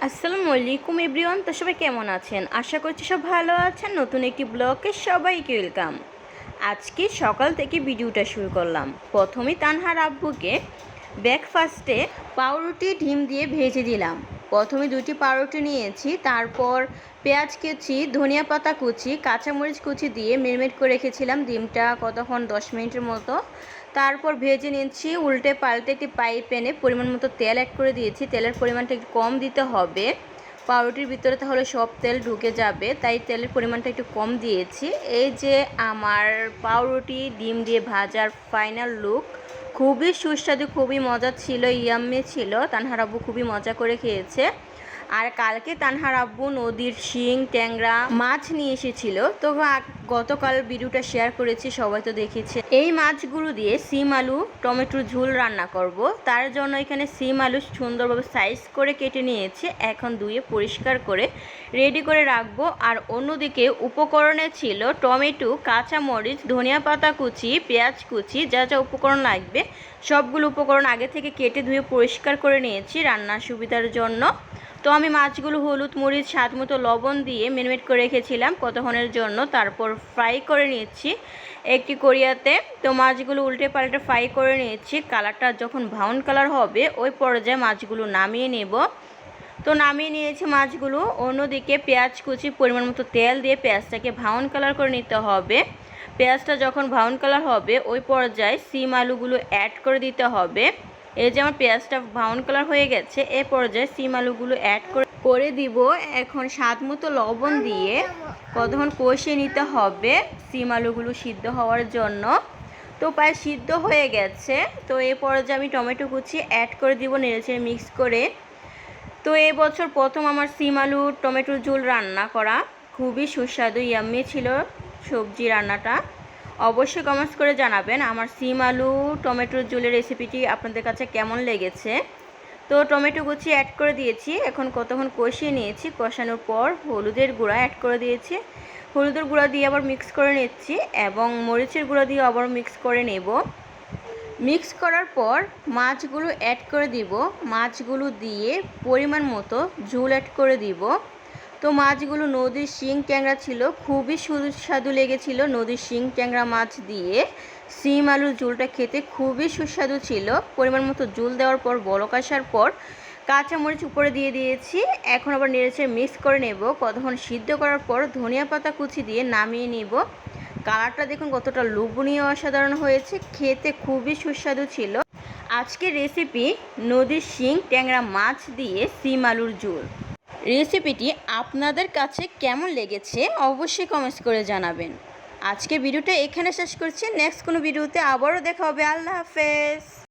আসসালামু আলাইকুম এভরিওয়ান। তো সবাই কেমন আছেন? আশা করছি সব ভালো আছেন। নতুন একটি ব্লগে সবাইকে ওয়েলকাম। আজকে সকাল থেকে ভিডিওটা শুরু করলাম। প্রথমেই তানহার আব্বুকে ব্রেকফাস্টে পাউরুটি ডিম দিয়ে ভেজে দিলাম। প্রথমে 2টি পাউরুটি নিয়েছি, তারপর পেঁয়াজ কুচি, ধনিয়া পাতা কুচি, কাঁচামরিচ কুচি দিয়ে মেরিনেট করে রেখেছিলাম ডিমটা কতক্ষণ 10 মিনিটের মতো। তারপর ভেজে নিচ্ছি উল্টে পাল্টে। একটি প্যানে পরিমাণ মতো তেল অ্যাড করে দিয়েছি। তেলের পরিমাণটা একটু কম দিতে হবে, পাউরুটির ভিতরে তাহলে সব তেল ঢুকে যাবে, তাই তেলের পরিমাণটা একটু কম দিয়েছি। এই যে আমার পাউরুটি ডিম দিয়ে ভাজার ফাইনাল লুক। খুবই সুস্বাদু, খুবই মজা ছিল, ইয়াম্মি ছিল। তানহার আব্বু খুবই মজা করে খেয়েছে। আর কালকে তানহার আব্বু নদীর শিং, ট্যাংরা মাছ নিয়ে এসেছিল। তো গতকাল ভিডিওটা শেয়ার করেছি, সবাই তো দেখেছে। এই মাছগুলো দিয়ে সিম আলু টমেটোর ঝোল রান্না করব। তার জন্য এখানে সিম আলু সুন্দরভাবে সাইজ করে কেটে নিয়েছি। এখন ধুয়ে পরিষ্কার করে রেডি করে রাখবো। আর অন্যদিকে উপকরণে ছিল টমেটো, কাঁচামরিচ, ধনিয়া পাতা কুচি, পেঁয়াজ কুচি, যা যা উপকরণ লাগবে সবগুলো উপকরণ আগে থেকে কেটে ধুয়ে পরিষ্কার করে নিয়েছি রান্নার সুবিধার জন্য। তো আমি মাছগুলো হলুদ, মরিচ, স্বাদ মতো লবণ দিয়ে মেরিনেট করে রেখেছিলাম কতক্ষণের জন্য। তারপর ফ্রাই করে নিয়েছি একটি কড়াইতে। তো মাছগুলো উল্টে পাল্টে ফ্রাই করে নিয়েছি। কালারটা যখন ব্রাউন কালার হবে ওই পর্যায়ে মাছগুলো নামিয়ে নেব। তো নামিয়ে নিয়েছি মাছগুলো। অন্যদিকে পেঁয়াজ কুচি, পরিমাণ মতো তেল দিয়ে পেঁয়াজটাকে ব্রাউন কালার করে নিতে হবে। পেঁয়াজটা যখন ব্রাউন কালার হবে ওই পর্যায়ে সিম আলুগুলো অ্যাড করে দিতে হবে। এই যে আমার পেঁয়াজটা ব্রাউন কালার হয়ে গেছে, এ পর্যায়ে সিম আলুগুলো অ্যাড করে দিব। এখন স্বাদ মতো লবণ দিয়ে কতক্ষণ কষিয়ে নিতে হবে সিম আলুগুলো সিদ্ধ হওয়ার জন্য। তো প্রায় সিদ্ধ হয়ে গেছে। তো এ পর্যায়ে আমি টমেটো কুচি অ্যাড করে দিব, নেড়েচেড়ে মিক্স করে। তো এবছর প্রথম আমার সিম আলু টমেটোর ঝোল রান্না করা। খুবই সুস্বাদু, ইয়াম্মি ছিল সবজি রান্নাটা। অবশ্যই কমেন্টস করে জানাবেন আমার সিম আলু টমেটোর ঝোলের রেসিপিটি আপনাদের কাছে কেমন লেগেছে। তো টমেটো কুচি অ্যাড করে দিয়েছি। এখন কতক্ষণ কষিয়ে নিয়েছি। কষানোর পর হলুদের গুঁড়া অ্যাড করে দিয়েছি। হলুদের গুঁড়া দিয়ে আবার মিক্স করে নিচ্ছি এবং মরিচের গুঁড়া দিয়ে আবার মিক্স করে নেব। মিক্স করার পর মাছগুলো অ্যাড করে দিব। মাছগুলো দিয়ে পরিমাণ মতো ঝোল অ্যাড করে দিব। তো মাছগুলো নদীর শিং ট্যাংরা ছিল, খুবই সুস্বাদু লেগেছিল। নদীর শিং ট্যাংরা মাছ দিয়ে সিম আলুর ঝোলটা খেতে খুবই সুস্বাদু ছিল। পরিমাণ মতো ঝোল দেওয়ার পর বলক আসার পর কাঁচামরিচ উপরে দিয়ে দিয়েছি। এখন আবার নেড়েচেড়ে মিক্স করে নেব। কতক্ষণ সিদ্ধ করার পর ধনিয়া পাতা কুচি দিয়ে নামিয়ে নেব। কালারটা দেখুন কতটা লোভনীয়, অসাধারণ হয়েছে, খেতে খুবই সুস্বাদু ছিল। আজকের রেসিপি নদীর শিং ট্যাংরা মাছ দিয়ে সিম আলুর ঝোল। রেসিপিটি আপনাদের কাছে কেমন লেগেছে অবশ্যই কমেন্টস করে জানাবেন। আজকের ভিডিওটা এখানে শেষ করছি। নেক্সট কোনো ভিডিওতে আবারও দেখা হবে। আল্লাহ হাফেজ।